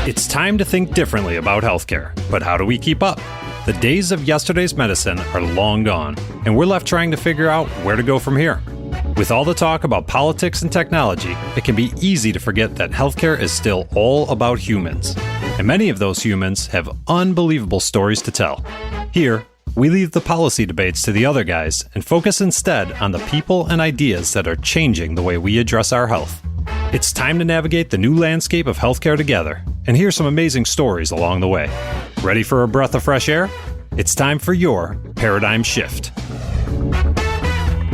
It's time to think differently about healthcare, but how do we keep up? The days of yesterday's medicine are long gone, and we're left trying to figure out where to go from here. With all the talk about politics and technology, it can be easy to forget that healthcare is still all about humans. And many of those humans have unbelievable stories to tell. Here, we leave the policy debates to the other guys and focus instead on the people and ideas that are changing the way we address our health. It's time to navigate the new landscape of healthcare together and hear some amazing stories along the way. Ready for a breath of fresh air? It's time for your paradigm shift.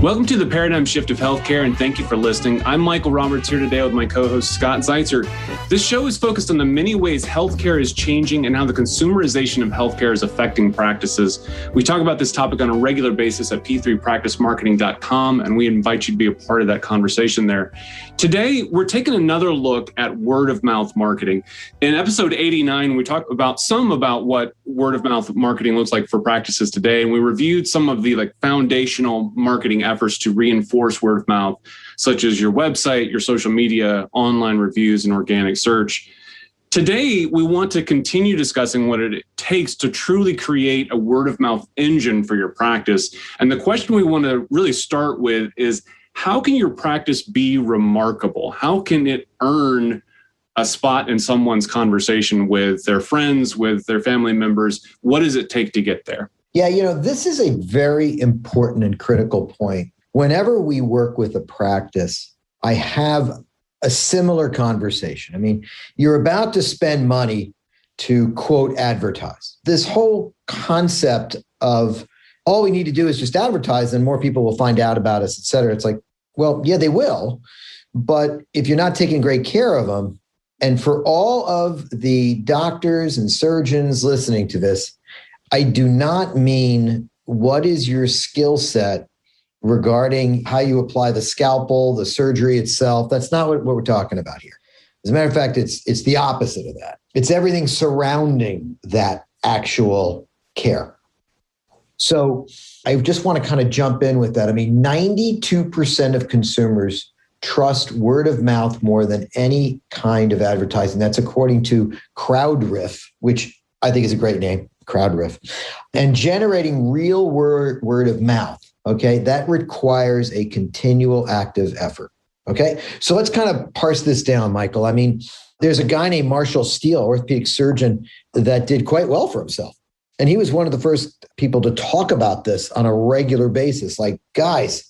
Welcome to the Paradigm Shift of Healthcare, and thank you for listening. I'm Michael Roberts here today with my co-host Scott Zeitzer. This show is focused on the many ways healthcare is changing and how the consumerization of healthcare is affecting practices. We talk about this topic on a regular basis at p3practicemarketing.com, and we invite you to be a part of that conversation there. Today, we're taking another look at word-of-mouth marketing. In episode 89, we talked about what word-of-mouth marketing looks like for practices today, and we reviewed some of the foundational marketing efforts to reinforce word of mouth, such as your website, your social media, online reviews, and organic search. Today, we want to continue discussing what it takes to truly create a word of mouth engine for your practice. And the question we want to really start with is, how can your practice be remarkable? How can it earn a spot in someone's conversation with their friends, with their family members? What does it take to get there? Yeah, this is a very important and critical point. Whenever we work with a practice, I have a similar conversation. I mean, you're about to spend money to, quote, advertise. This whole concept of all we need to do is just advertise and more people will find out about us, et cetera. It's like, well, yeah, they will. But if you're not taking great care of them, and for all of the doctors and surgeons listening to this, I do not mean what is your skill set regarding how you apply the scalpel, the surgery itself. That's not what we're talking about here. As a matter of fact, it's the opposite of that. It's everything surrounding that actual care. So I just want to kind of jump in with that. I mean, 92% of consumers trust word of mouth more than any kind of advertising. That's according to CrowdRiff, which I think is a great name. CrowdRiff, and generating real word of mouth. Okay. That requires a continual active effort. Okay. So let's kind of parse this down, Michael. I mean, there's a guy named Marshall Steele, orthopedic surgeon, that did quite well for himself. And he was one of the first people to talk about this on a regular basis. Like, guys,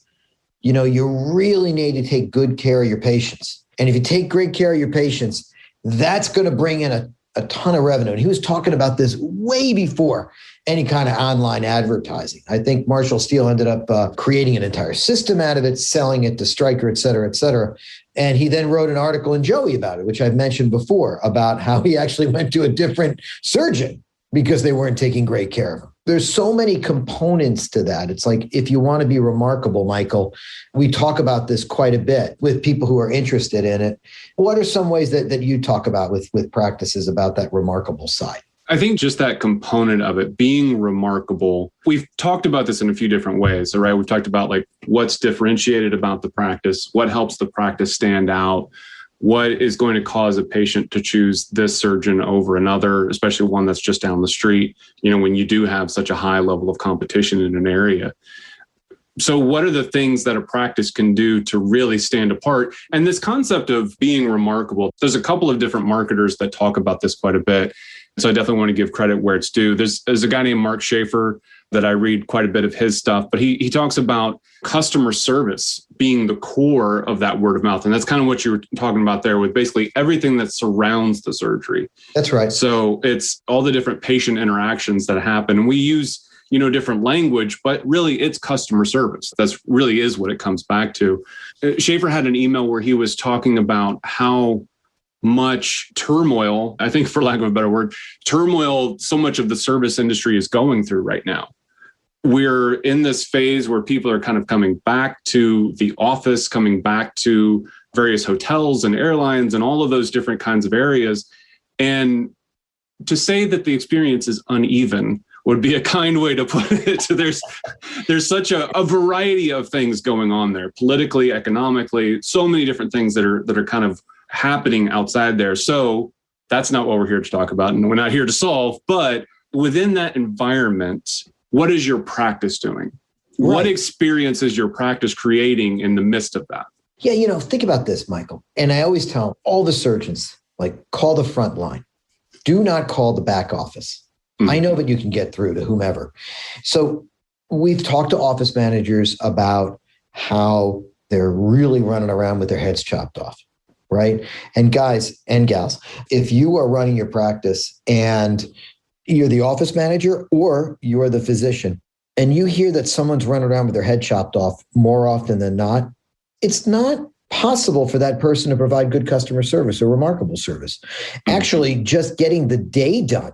you really need to take good care of your patients. And if you take great care of your patients, that's going to bring in a ton of revenue. And he was talking about this way before any kind of online advertising. I think Marshall Steele ended up creating an entire system out of it, selling it to Stryker, et cetera, et cetera. And he then wrote an article in Joey about it, which I've mentioned before, about how he actually went to a different surgeon because they weren't taking great care of him. There's so many components to that. It's like, if you want to be remarkable, Michael, we talk about this quite a bit with people who are interested in it. What are some ways that you talk about with practices about that remarkable side? I think just that component of it being remarkable, we've talked about this in a few different ways, right? We've talked about what's differentiated about the practice, what helps the practice stand out, what is going to cause a patient to choose this surgeon over another, especially one that's just down the street, when you do have such a high level of competition in an area. So what are the things that a practice can do to really stand apart? And this concept of being remarkable, there's a couple of different marketers that talk about this quite a bit. So I definitely want to give credit where it's due. There's a guy named Mark Schaefer that I read quite a bit of his stuff, but he talks about customer service being the core of that word of mouth. And that's kind of what you were talking about there with basically everything that surrounds the surgery. That's right. So it's all the different patient interactions that happen. And we use, different language, but really it's customer service. That's really is what it comes back to. Schaefer had an email where he was talking about how much turmoil, I think for lack of a better word, turmoil so much of the service industry is going through right now. We're in this phase where people are kind of coming back to the office, coming back to various hotels and airlines and all of those different kinds of areas. And to say that the experience is uneven would be a kind way to put it. So there's such a variety of things going on there, politically, economically, so many different things that are kind of happening outside there. So That's not what we're here to talk about, and we're not here to solve. But within that environment, what is your practice doing? Right. What experience is your practice creating in the midst of that? Yeah, think about this, Michael. And I always tell all the surgeons, call the front line. Do not call the back office. Mm-hmm. I know that you can get through to whomever. So we've talked to office managers about how they're really running around with their heads chopped off, right? And guys and gals, if you are running your practice and you're the office manager or you're the physician, and you hear that someone's running around with their head chopped off more often than not, it's not possible for that person to provide good customer service or remarkable service. Actually, just getting the day done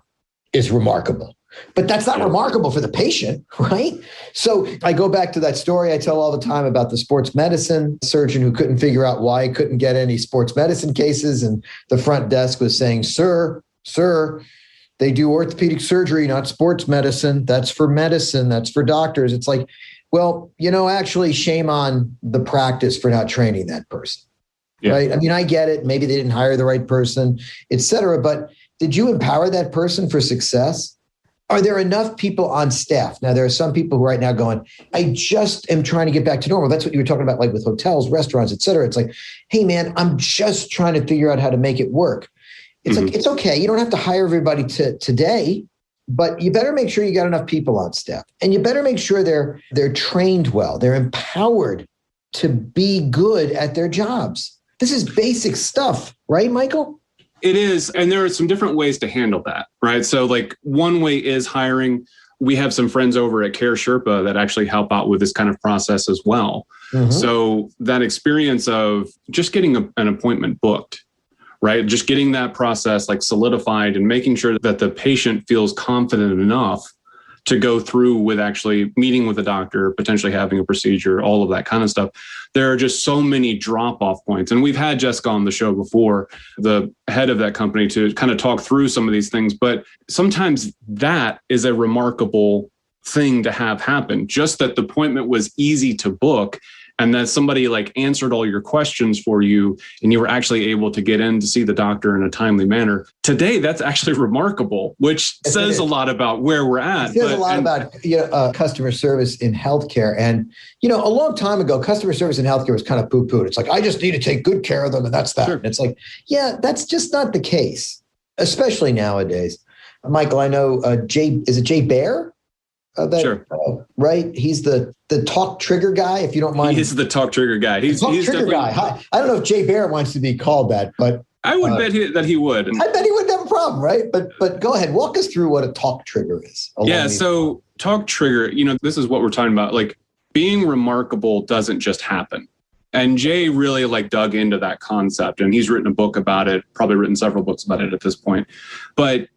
is remarkable. But that's not remarkable for the patient, right? So I go back to that story I tell all the time about the sports medicine surgeon who couldn't figure out why he couldn't get any sports medicine cases. And the front desk was saying, sir, they do orthopedic surgery, not sports medicine. That's for medicine. That's for doctors. It's like, well, actually shame on the practice for not training that person, right? I mean, I get it. Maybe they didn't hire the right person, et cetera. But did you empower that person for success? Are there enough people on staff? Now, there are some people who are right now going, I just am trying to get back to normal. That's what you were talking about, with hotels, restaurants, et cetera. It's like, hey, man, I'm just trying to figure out how to make it work. It's like, it's okay. You don't have to hire everybody today, but you better make sure you got enough people on staff, and you better make sure they're trained well. They're empowered to be good at their jobs. This is basic stuff, right, Michael? It is. And there are some different ways to handle that, right? So one way is hiring. We have some friends over at Care Sherpa that actually help out with this kind of process as well. Mm-hmm. So that experience of just getting an appointment booked, right? Just getting that process solidified and making sure that the patient feels confident enough to go through with actually meeting with a doctor, potentially having a procedure, all of that kind of stuff. There are just so many drop-off points. And we've had Jessica on the show before, the head of that company, to kind of talk through some of these things. But sometimes that is a remarkable thing to have happen. Just that the appointment was easy to book, and that somebody answered all your questions for you, and you were actually able to get in to see the doctor in a timely manner. Today, that's actually remarkable, which says a lot about where we're at. It says a lot about customer service in healthcare. And, a long time ago, customer service in healthcare was kind of poo-pooed. It's like, I just need to take good care of them, and that's that. Sure. And it's like, yeah, that's just not the case, especially nowadays. Michael, I know is it Jay Baer? Sure. Right. He's the talk trigger guy, if you don't mind. He's the talk trigger guy. He's trigger guy. I don't know if Jay Baer wants to be called that, but I would bet that he would. I bet he wouldn't have a problem, right? But go ahead, walk us through what a talk trigger is. Yeah. So talk trigger, this is what we're talking about. Being remarkable doesn't just happen. And Jay really dug into that concept, and he's written a book about it, probably written several books about it at this point. But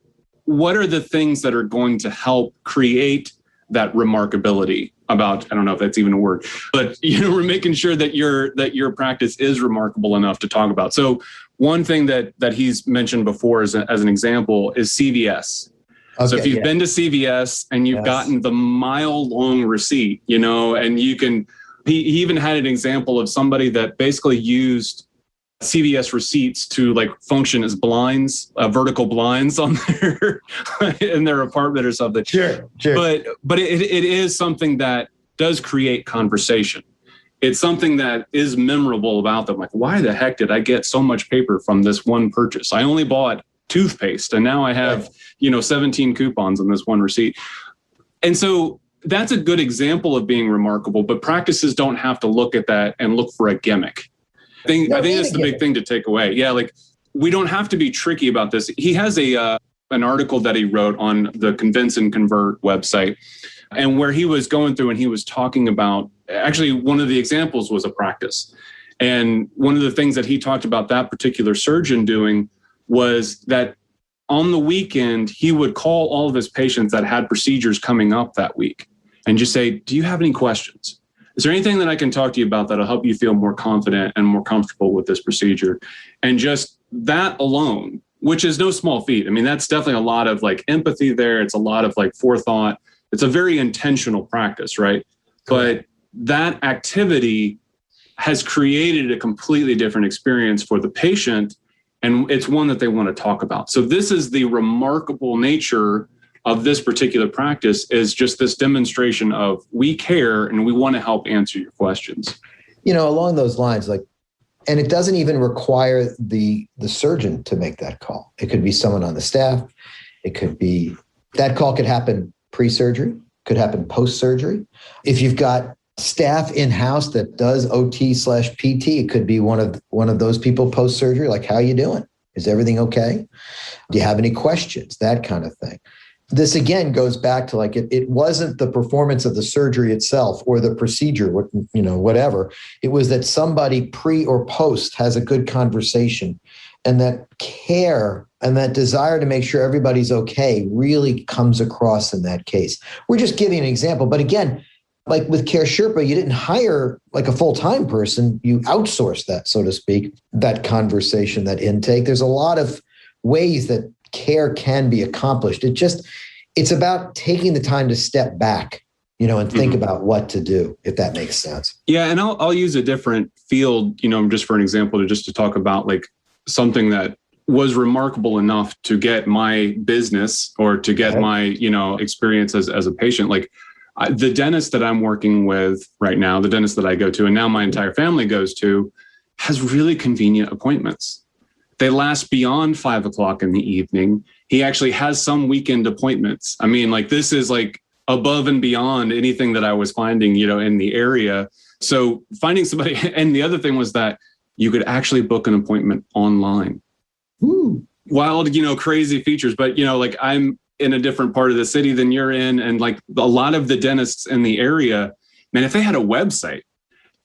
what are the things that are going to help create that remarkability about, I don't know if that's even a word, but we're making sure that your practice is remarkable enough to talk about. So one thing that he's mentioned before as an example is CVS. Okay, so if you've been to CVS and you've gotten the mile-long receipt, and you can, he even had an example of somebody that basically used CVS receipts to function as blinds, vertical blinds on their in their apartment or something. Sure. But it is something that does create conversation. It's something that is memorable about them. Why the heck did I get so much paper from this one purchase? I only bought toothpaste, and now I have 17 coupons on this one receipt. And so that's a good example of being remarkable. But practices don't have to look at that and look for a gimmick. I think that's the big thing to take away. Yeah, we don't have to be tricky about this. He has an article that he wrote on the Convince and Convert website, and where he was going through and he was talking about, actually one of the examples was a practice. And one of the things that he talked about that particular surgeon doing was that on the weekend, he would call all of his patients that had procedures coming up that week and just say, do you have any questions? Is there anything that I can talk to you about that'll help you feel more confident and more comfortable with this procedure? And just that alone, which is no small feat. I mean, that's definitely a lot of empathy there. It's a lot of forethought. It's a very intentional practice, right? But that activity has created a completely different experience for the patient and it's one that they want to talk about. So this is the remarkable nature of this particular practice, is just this demonstration of we care and we want to help answer your questions. Along those lines, and it doesn't even require the surgeon to make that call. It could be someone on the staff. It could be, that call could happen pre-surgery, could happen post-surgery. If you've got staff in-house that does OT/PT, it could be one of those people post-surgery, like, how you doing? Is everything okay? Do you have any questions? That kind of thing. This again goes back to it wasn't the performance of the surgery itself or the procedure, whatever. It was that somebody pre or post has a good conversation, and that care and that desire to make sure everybody's okay really comes across in that case. We're just giving an example. But again, like with Care Sherpa, you didn't hire like a full-time person. You outsourced that, so to speak, that conversation, that intake. There's a lot of ways that care can be accomplished. It's about taking the time to step back, and think about what to do, if that makes sense. Yeah. And I'll use a different field, just for an example, to talk about like something that was remarkable enough to get my business or to get my, experience as a patient. Like the dentist that I'm working with right now, the dentist that I go to, and now my entire family goes to, has really convenient appointments. They last beyond 5 o'clock in the evening. He actually has some weekend appointments. I mean, like this is like above and beyond anything that I was finding, in the area. So finding somebody, and the other thing was that you could actually book an appointment online. Ooh. Wild, crazy features. But, like I'm in a different part of the city than you're in. And like a lot of the dentists in the area, man, if they had a website,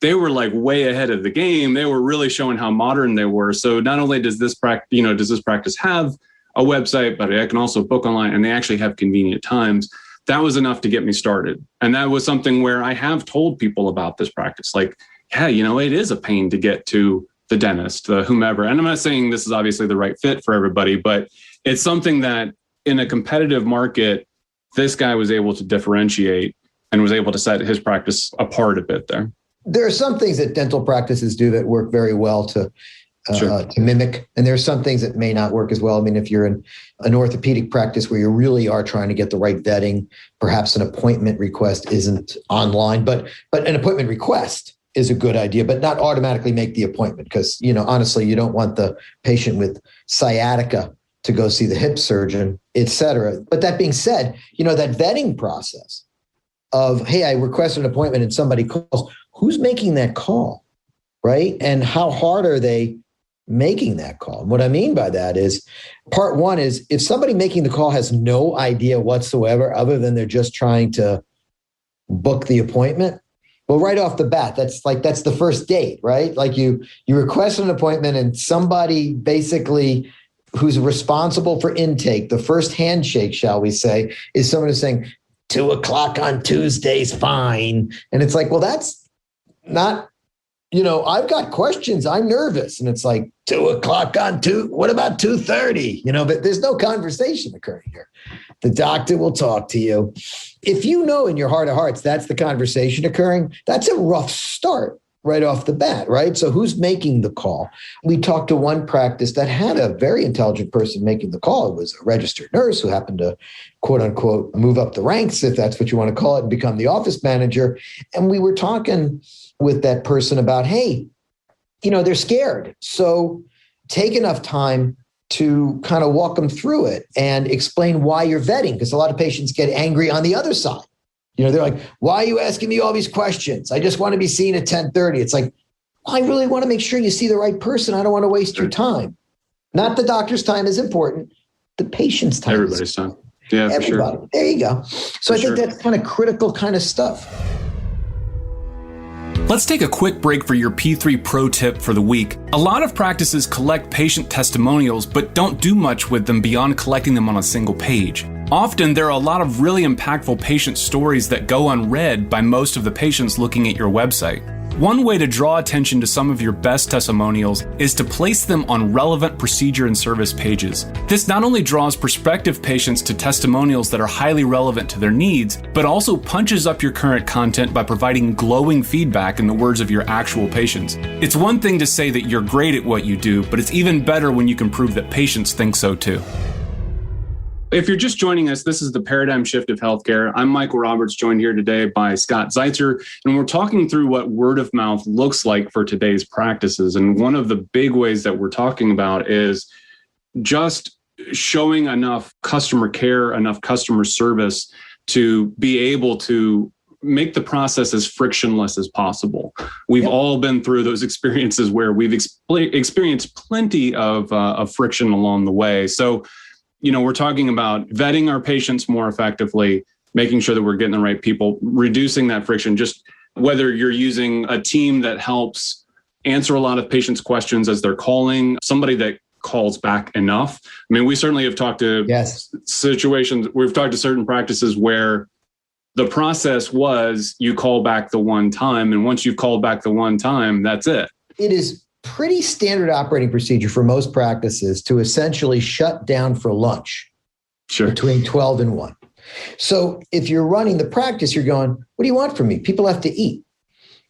they were like way ahead of the game. They were really showing how modern they were. So not only does this practice have a website, but I can also book online, and they actually have convenient times. That was enough to get me started. And that was something where I have told people about this practice. Like, yeah, it is a pain to get to the dentist, the whomever. And I'm not saying this is obviously the right fit for everybody, but it's something that in a competitive market, this guy was able to differentiate and was able to set his practice apart a bit there. There are some things that dental practices do that work very well to mimic. And there are some things that may not work as well. I mean, if you're in an orthopedic practice where you really are trying to get the right vetting, perhaps an appointment request isn't online, but an appointment request is a good idea, but not automatically make the appointment because, honestly, you don't want the patient with sciatica to go see the hip surgeon, et cetera. But that being said, that vetting process of, hey, I requested an appointment and somebody calls, who's making that call, right? And how hard are they making that call? And what I mean by that is, part one is if somebody making the call has no idea whatsoever, other than they're just trying to book the appointment, well, right off the bat, that's the first date, right? Like you request an appointment and somebody basically who's responsible for intake, the first handshake, shall we say, is someone who's saying 2 o'clock on Tuesday's fine. And it's like, well, that's not, I've got questions. I'm nervous. And it's like 2 o'clock on what about 2:30? But there's no conversation occurring here. The doctor will talk to you. If in your heart of hearts, that's the conversation occurring, that's a rough start right off the bat, right? So who's making the call? We talked to one practice that had a very intelligent person making the call. It was a registered nurse who happened to, quote unquote, move up the ranks, if that's what you want to call it, and become the office manager. And we were talking with that person about, hey, they're scared. So take enough time to kind of walk them through it and explain why you're vetting, because a lot of patients get angry on the other side. They're like, why are you asking me all these questions? I just want to be seen at 10:30. It's like, I really want to make sure you see the right person. I don't want to waste your time. Not the doctor's time is important. The patient's time. Everybody's time. Yeah, everybody. For sure. There you go. So I think that's kind of critical kind of stuff. Let's take a quick break for your P3 pro tip for the week. A lot of practices collect patient testimonials, but don't do much with them beyond collecting them on a single page. Often, there are a lot of really impactful patient stories that go unread by most of the patients looking at your website. One way to draw attention to some of your best testimonials is to place them on relevant procedure and service pages. This not only draws prospective patients to testimonials that are highly relevant to their needs, but also punches up your current content by providing glowing feedback in the words of your actual patients. It's one thing to say that you're great at what you do, but it's even better when you can prove that patients think so too. If you're just joining us, this is the Paradigm Shift of Healthcare. I'm Michael Roberts, joined here today by Scott Zeitzer, and we're talking through what word of mouth looks like for today's practices. And one of the big ways that we're talking about is just showing enough customer care, enough customer service to be able to make the process as frictionless as possible. We've all been through those experiences where we've experienced plenty of friction along the way. So, we're talking about vetting our patients more effectively, making sure that we're getting the right people, reducing that friction, just whether you're using a team that helps answer a lot of patients' questions as they're calling, somebody that calls back enough. I mean, we certainly have talked to situations, we've talked to certain practices where the process was you call back the one time, and once you've called back the one time, that's it. It is pretty standard operating procedure for most practices to essentially shut down for lunch between 12 and 1. So if you're running the practice, you're going, what do you want from me? People have to eat.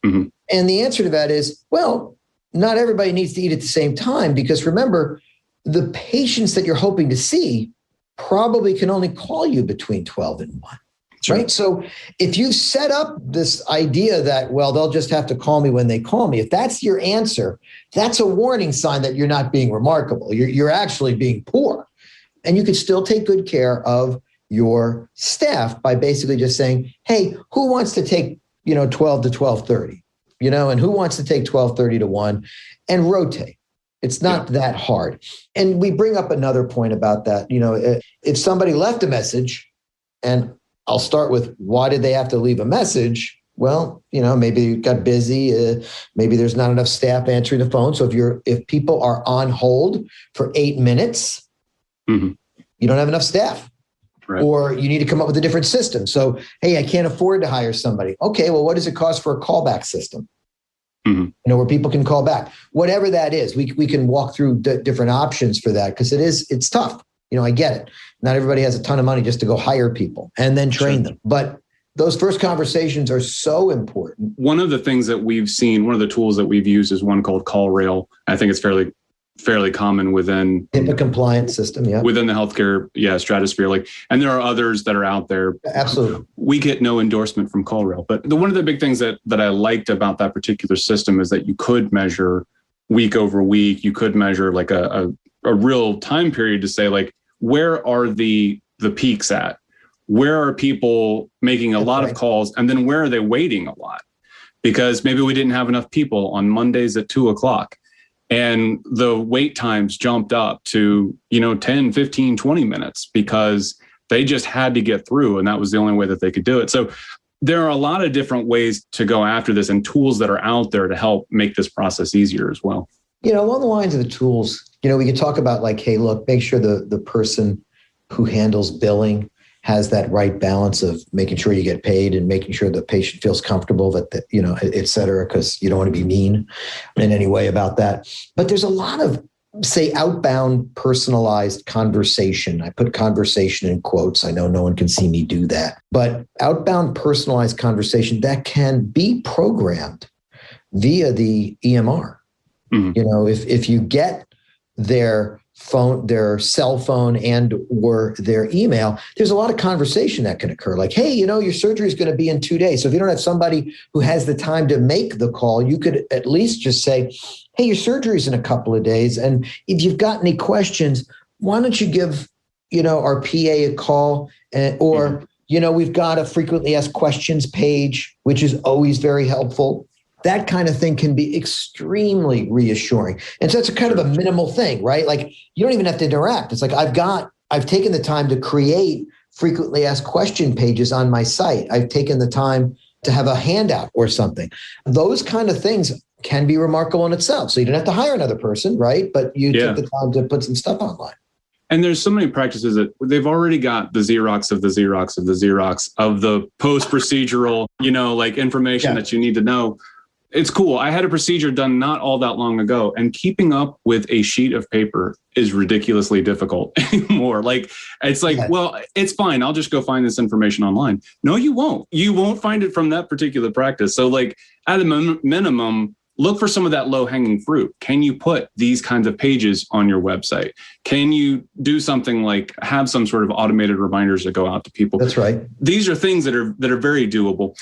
Mm-hmm. And the answer to that is, well, not everybody needs to eat at the same time, because remember, the patients that you're hoping to see probably can only call you between 12 and 1. Sure. Right. So if you set up this idea that, well, they'll just have to call me when they call me, if that's your answer, that's a warning sign that you're not being remarkable. You're actually being poor. And you could still take good care of your staff by basically just saying, hey, who wants to take, 12 to 12:30, and who wants to take 12:30 to 1, and rotate. It's not that hard. And we bring up another point about that. If somebody left a message, and I'll start with, why did they have to leave a message? Well, maybe you got busy. Maybe there's not enough staff answering the phone. So if people are on hold for 8 minutes, you don't have enough staff. Right. Or you need to come up with a different system. So, hey, I can't afford to hire somebody. Okay, well, what does it cost for a callback system? Where people can call back. Whatever that is, we can walk through different options for that, because it's tough. I get it. Not everybody has a ton of money just to go hire people and then train them. But those first conversations are so important. One of the things that we've seen, one of the tools that we've used is one called CallRail. I think it's fairly common within HIPAA compliant system, within the healthcare, stratosphere. And there are others that are out there. Absolutely. We get no endorsement from CallRail, but one of the big things that I liked about that particular system is that you could measure week over week. You could measure like a real time period to say, like, where are the peaks at? Where are people making a lot of calls? And then where are they waiting a lot? Because maybe we didn't have enough people on Mondays at 2:00. And the wait times jumped up to, 10, 15, 20 minutes because they just had to get through. And that was the only way that they could do it. So there are a lot of different ways to go after this and tools that are out there to help make this process easier as well. Along the lines of the tools, we could talk about like, hey, look, make sure the person who handles billing has that right balance of making sure you get paid and making sure the patient feels comfortable, that et cetera, because you don't want to be mean in any way about that. But there's a lot of, say, outbound personalized conversation. I put conversation in quotes. I know no one can see me do that. But outbound personalized conversation that can be programmed via the EMR. If you get their phone, their cell phone, and or their email, there's a lot of conversation that can occur. Like, hey, your surgery is going to be in 2 days. So if you don't have somebody who has the time to make the call, you could at least just say, hey, your surgery is in a couple of days. And if you've got any questions, why don't you give, our PA a call, we've got a frequently asked questions page, which is always very helpful. That kind of thing can be extremely reassuring. And so it's a kind of a minimal thing, right? Like, you don't even have to interact. It's like, I've taken the time to create frequently asked question pages on my site. I've taken the time to have a handout or something. Those kind of things can be remarkable in itself. So you don't have to hire another person, right? But you took the time to put some stuff online. And there's so many practices that they've already got the Xerox of the Xerox of the Xerox of the post-procedural, information that you need to know. It's cool. I had a procedure done not all that long ago, and keeping up with a sheet of paper is ridiculously difficult anymore. Like, it's like, well, it's fine. I'll just go find this information online. No, you won't. You won't find it from that particular practice. So like at a minimum, look for some of that low hanging fruit. Can you put these kinds of pages on your website? Can you do something like have some sort of automated reminders that go out to people? That's right. These are things that are very doable.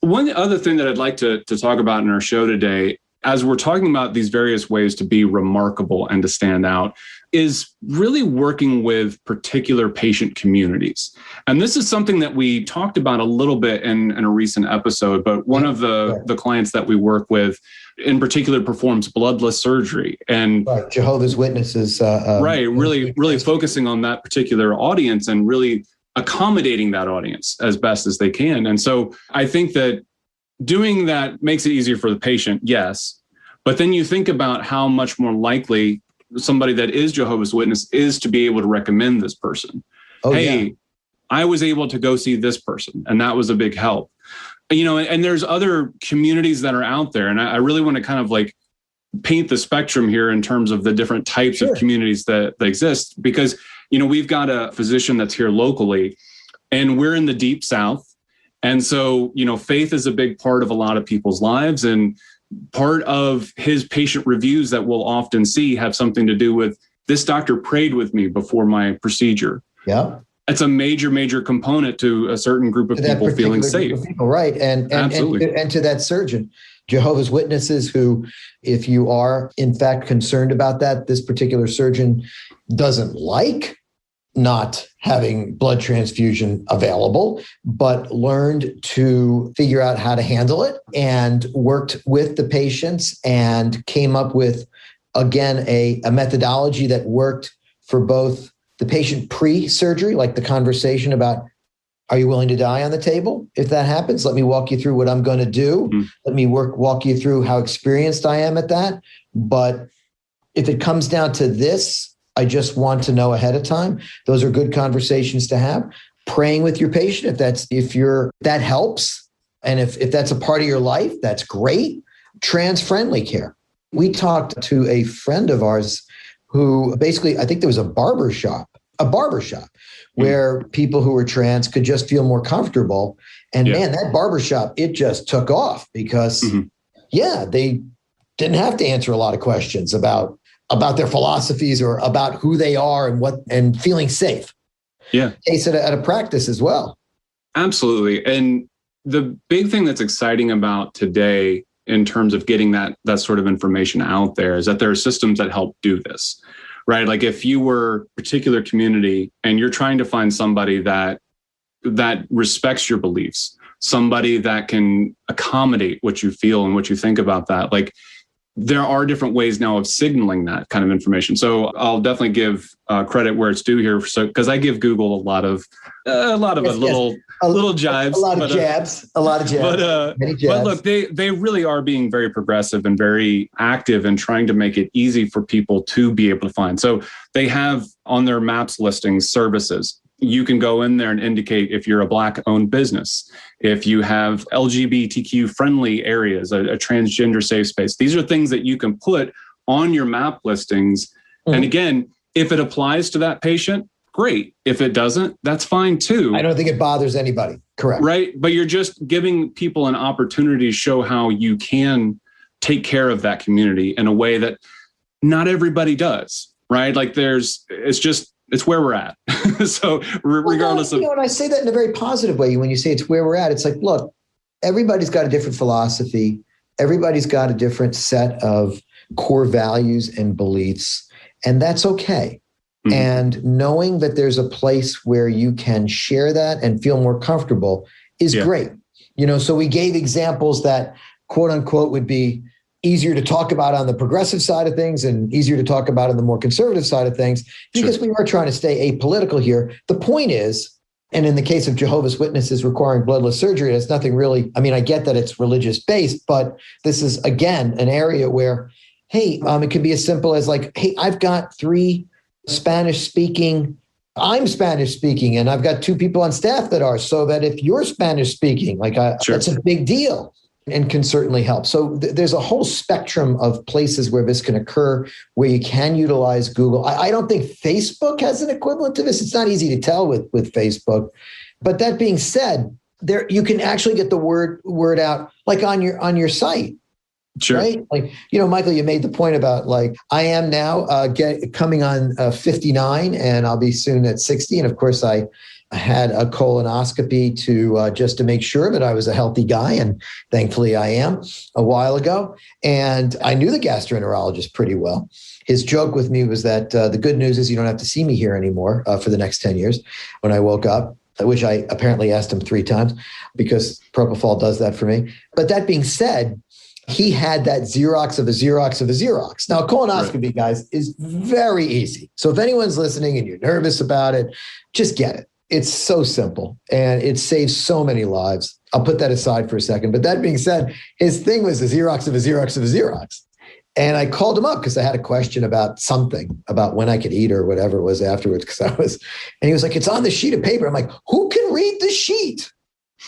One other thing that I'd like to talk about in our show today, as we're talking about these various ways to be remarkable and to stand out, is really working with particular patient communities. And this is something that we talked about a little bit in a recent episode, but one of the clients that we work with in particular performs bloodless surgery. And Jehovah's Witnesses. Really focusing on that particular audience and really accommodating that audience as best as they can. And so I think that doing that makes it easier for the patient, yes. But then you think about how much more likely somebody that is Jehovah's Witness is to be able to recommend this person. I was able to go see this person, and that was a big help. You know, and there's other communities that are out there. And I really want to kind of like paint the spectrum here in terms of the different types of communities that exist, because you know, we've got a physician that's here locally, and we're in the deep South. And so, you know, faith is a big part of a lot of people's lives. And part of his patient reviews that we'll often see have something to do with, this doctor prayed with me before my procedure. Yeah. It's a major component to a certain group of people feeling safe. Right. And to that surgeon. Jehovah's Witnesses who, if you are in fact concerned about that, this particular surgeon doesn't like not having blood transfusion available, but learned to figure out how to handle it and worked with the patients and came up with, again, a methodology that worked for both the patient pre-surgery, like the conversation about, are you willing to die on the table? If that happens, let me walk you through what I'm going to do. Mm-hmm. Let me walk you through how experienced I am at that. But if it comes down to this, I just want to know ahead of time. Those are good conversations to have. Praying with your patient, that helps. And if that's a part of your life, that's great. Trans-friendly care. We talked to a friend of ours who basically, I think there was a barber shop where people who were trans could just feel more comfortable. And man, that barbershop, it just took off because, they didn't have to answer a lot of questions about their philosophies or about who they are and feeling safe. Yeah. Case at a practice as well. Absolutely. And the big thing that's exciting about today in terms of getting that sort of information out there is that there are systems that help do this. Right. Like if you were a particular community and you're trying to find somebody that respects your beliefs, somebody that can accommodate what you feel and what you think about that, like there are different ways now of signaling that kind of information. So I'll definitely give credit where it's due here. So because I give Google a lot of little jibes, a lot of jabs. But look, they really are being very progressive and very active in trying to make it easy for people to be able to find. So they have on their maps listings services. You can go in there and indicate if you're a Black-owned business, if you have LGBTQ-friendly areas, a transgender safe space. These are things that you can put on your map listings. Mm-hmm. And again, if it applies to that patient, great. If it doesn't, that's fine too. I don't think it bothers anybody. Correct. Right. But you're just giving people an opportunity to show how you can take care of that community in a way that not everybody does. Right. Like it's where we're at. So regardless of... and I say that in a very positive way. When you say it's where we're at, it's like, look, everybody's got a different philosophy. Everybody's got a different set of core values and beliefs, and that's okay. Mm-hmm. And knowing that there's a place where you can share that and feel more comfortable is great. So we gave examples that quote unquote would be easier to talk about on the progressive side of things and easier to talk about on the more conservative side of things, because we are trying to stay apolitical here. The point is, and in the case of Jehovah's Witnesses requiring bloodless surgery, it's nothing really, I get that it's religious based, but this is, again, an area where, hey, it could be as simple as like, hey, I've got 3 Spanish speaking, I'm Spanish speaking, and I've got 2 people on staff that are, so that if you're Spanish speaking, that's a big deal. and can certainly help. So there's a whole spectrum of places where this can occur, where you can utilize Google. I don't think Facebook has an equivalent to this. It's not easy to tell with Facebook. But that being said, there you can actually get the word out, like on your site. Sure. Right? Like, Michael, you made the point about like, I am now coming on 59 and I'll be soon at 60. And of course, I had a colonoscopy just to make sure that I was a healthy guy. And thankfully I am a while ago. And I knew the gastroenterologist pretty well. His joke with me was that the good news is you don't have to see me here anymore for the next 10 years when I woke up, which I apparently asked him 3 times because propofol does that for me. But that being said, he had that Xerox of a Xerox of a Xerox. Now, colonoscopy, right, guys, is very easy. So if anyone's listening and you're nervous about it, just get it. It's so simple and it saves so many lives. I'll put that aside for a second. But that being said, his thing was a Xerox of a Xerox of a Xerox. And I called him up because I had a question about something, about when I could eat or whatever it was afterwards. And he was like, it's on the sheet of paper. I'm like, who can read the sheet?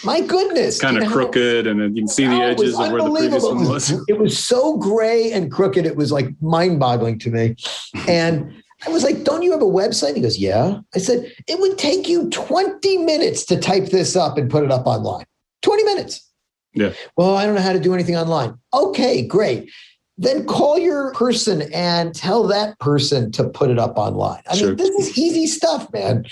My goodness. It's kind of crooked and then you can see the edges of where the previous one was. It was so gray and crooked. It was like mind-boggling to me. And I was like, don't you have a website? He goes, yeah. I said, it would take you 20 minutes to type this up and put it up online. 20 minutes. Yeah. Well, I don't know how to do anything online. Okay, great. Then call your person and tell that person to put it up online. I mean, this is easy stuff, man.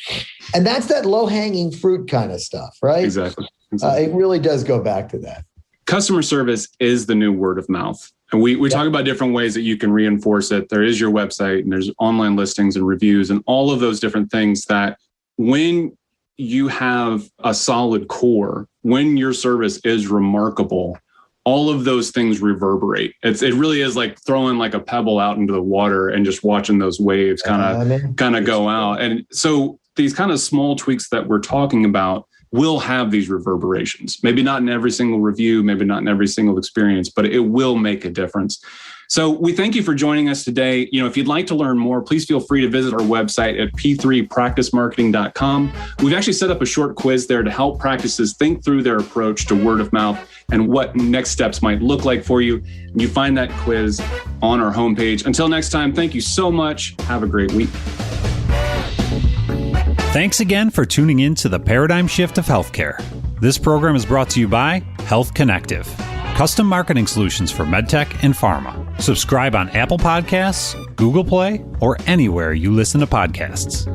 And that's that low-hanging fruit kind of stuff, right? Exactly. It really does go back to that. Customer service is the new word of mouth. And we talk about different ways that you can reinforce it. There is your website and there's online listings and reviews and all of those different things that when you have a solid core, when your service is remarkable, all of those things reverberate. It really is like throwing like a pebble out into the water and just watching those waves kind of go out. And so these kind of small tweaks that we're talking about will have these reverberations. Maybe not in every single review, maybe not in every single experience, but it will make a difference. So we thank you for joining us today. If you'd like to learn more, please feel free to visit our website at p3practicemarketing.com. We've actually set up a short quiz there to help practices think through their approach to word of mouth and what next steps might look like for you. You find that quiz on our homepage. Until next time, thank you so much. Have a great week. Thanks again for tuning in to the Paradigm Shift of Healthcare. This program is brought to you by Health Connective, custom marketing solutions for medtech and pharma. Subscribe on Apple Podcasts, Google Play, or anywhere you listen to podcasts.